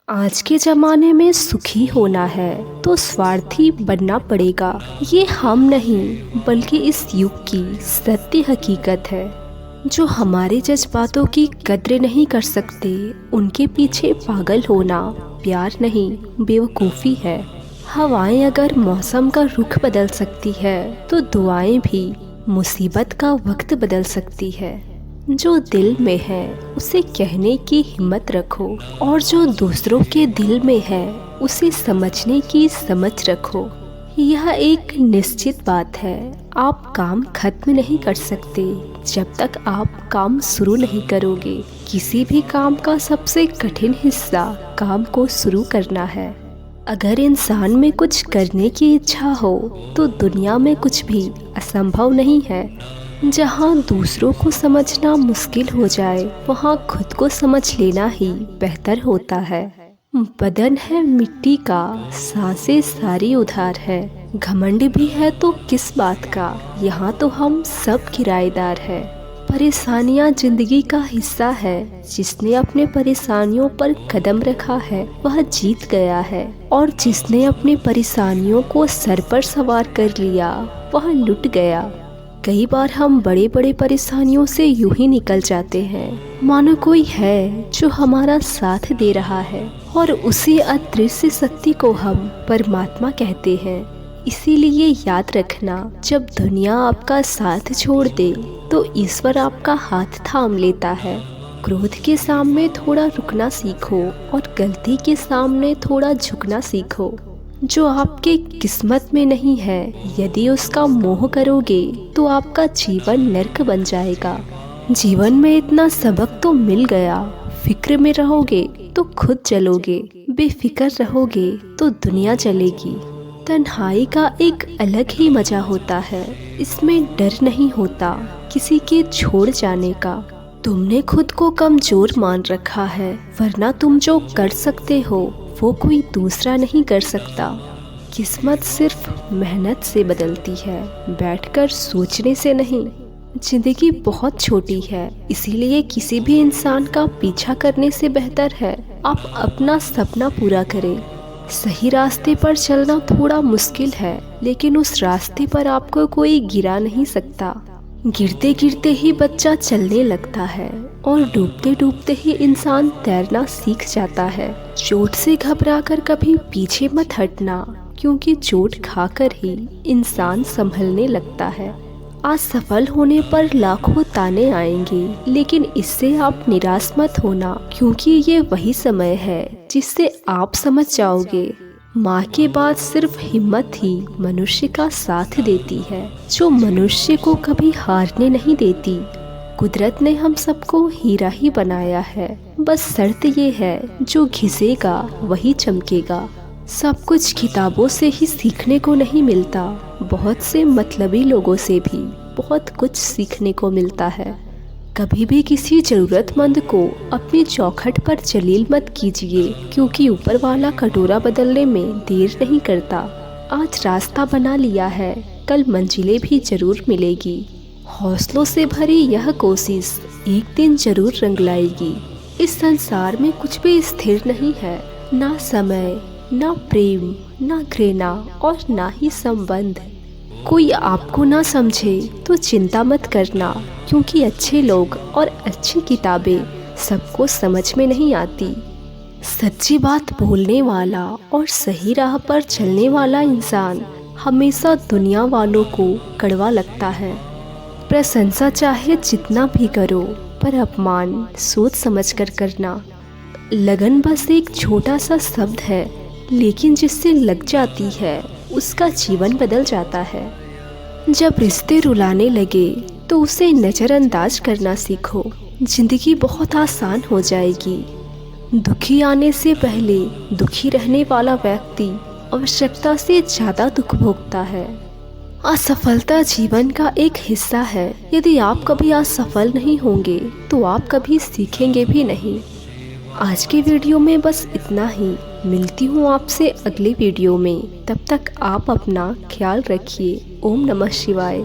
आज के ज़माने में सुखी होना है तो स्वार्थी बनना पड़ेगा। ये हम नहीं बल्कि इस युग की सत्य हकीकत है। जो हमारे जज्बातों की कद्र नहीं कर सकते उनके पीछे पागल होना प्यार नहीं बेवकूफ़ी है। हवाएं अगर मौसम का रुख बदल सकती है तो दुआएं भी मुसीबत का वक्त बदल सकती है। जो दिल में है उसे कहने की हिम्मत रखो और जो दूसरों के दिल में है उसे समझने की समझ रखो। यह एक निश्चित बात है, आप काम खत्म नहीं कर सकते जब तक आप काम शुरू नहीं करोगे। किसी भी काम का सबसे कठिन हिस्सा काम को शुरू करना है। अगर इंसान में कुछ करने की इच्छा हो तो दुनिया में कुछ भी असंभव नहीं है। जहाँ दूसरों को समझना मुश्किल हो जाए वहाँ खुद को समझ लेना ही बेहतर होता है। बदन है मिट्टी का, सांसें सारी उधार है। घमंड भी है तो किस बात का, यहाँ तो हम सब किराएदार है। परेशानियाँ जिंदगी का हिस्सा है, जिसने अपने परेशानियों पर कदम रखा है वह जीत गया है, और जिसने अपनी परेशानियों को सर पर सवार कर लिया वह लुट गया। कई बार हम बड़े बड़े परेशानियों से यूं ही निकल जाते हैं मानो कोई है जो हमारा साथ दे रहा है, और उसी अदृश्य शक्ति को हम परमात्मा कहते हैं। इसीलिए याद रखना, जब दुनिया आपका साथ छोड़ दे तो ईश्वर आपका हाथ थाम लेता है। क्रोध के सामने थोड़ा रुकना सीखो और गलती के सामने थोड़ा झुकना सीखो। जो आपके किस्मत में नहीं है, यदि उसका मोह करोगे तो आपका जीवन नर्क बन जाएगा। जीवन में इतना सबक तो मिल गया, फिक्र में रहोगे तो खुद जलोगे, बेफिक्र रहोगे तो दुनिया जलेगी। तन्हाई का एक अलग ही मजा होता है, इसमें डर नहीं होता किसी के छोड़ जाने का। तुमने खुद को कमजोर मान रखा है, वरना तुम जो कर सकते हो वो कोई दूसरा नहीं कर सकता। किस्मत सिर्फ मेहनत से बदलती है, बैठकर सोचने से नहीं। जिंदगी बहुत छोटी है, इसीलिए किसी भी इंसान का पीछा करने से बेहतर है आप अपना सपना पूरा करें। सही रास्ते पर चलना थोड़ा मुश्किल है, लेकिन उस रास्ते पर आपको कोई गिरा नहीं सकता। गिरते गिरते ही बच्चा चलने लगता है और डूबते डूबते ही इंसान तैरना सीख जाता है। चोट से घबराकर कभी पीछे मत हटना, क्योंकि चोट खाकर ही इंसान संभलने लगता है। आज सफल होने पर लाखों ताने आएंगे, लेकिन इससे आप निराश मत होना, क्योंकि ये वही समय है जिससे आप समझ जाओगे माँ के बाद सिर्फ हिम्मत ही मनुष्य का साथ देती है, जो मनुष्य को कभी हारने नहीं देती। कुदरत ने हम सबको हीरा ही बनाया है, बस शर्त ये है जो घिसेगा वही चमकेगा। सब कुछ किताबों से ही सीखने को नहीं मिलता, बहुत से मतलबी लोगों से भी बहुत कुछ सीखने को मिलता है। कभी भी किसी ज़रूरतमंद को अपनी चौखट पर जलील मत कीजिए, क्योंकि ऊपर वाला कटोरा बदलने में देर नहीं करता। आज रास्ता बना लिया है, कल मंजिलें भी जरूर मिलेगी। हौसलों से भरी यह कोशिश एक दिन जरूर रंग लाएगी। इस संसार में कुछ भी स्थिर नहीं है, ना समय, ना प्रेम, ना घृणा और ना ही संबंध। कोई आपको ना समझे तो चिंता मत करना, क्योंकि अच्छे लोग और अच्छी किताबें सबको समझ में नहीं आती। सच्ची बात बोलने वाला और सही राह पर चलने वाला इंसान हमेशा दुनिया वालों को कड़वा लगता है। प्रशंसा चाहे जितना भी करो, पर अपमान सोच समझ कर करना। लगन बस एक छोटा सा शब्द है, लेकिन जिससे लग जाती है उसका जीवन बदल जाता है। जब रिश्ते रुलाने लगे तो उसे नज़रअंदाज करना सीखो, जिंदगी बहुत आसान हो जाएगी। दुखी आने से पहले दुखी रहने वाला व्यक्ति आवश्यकता से ज़्यादा दुख भोगता है। असफलता जीवन का एक हिस्सा है, यदि आप कभी असफल नहीं होंगे तो आप कभी सीखेंगे भी नहीं। आज के वीडियो में बस इतना ही। मिलती हूँ आपसे अगले वीडियो में, तब तक आप अपना ख्याल रखिए। ओम नमः शिवाय।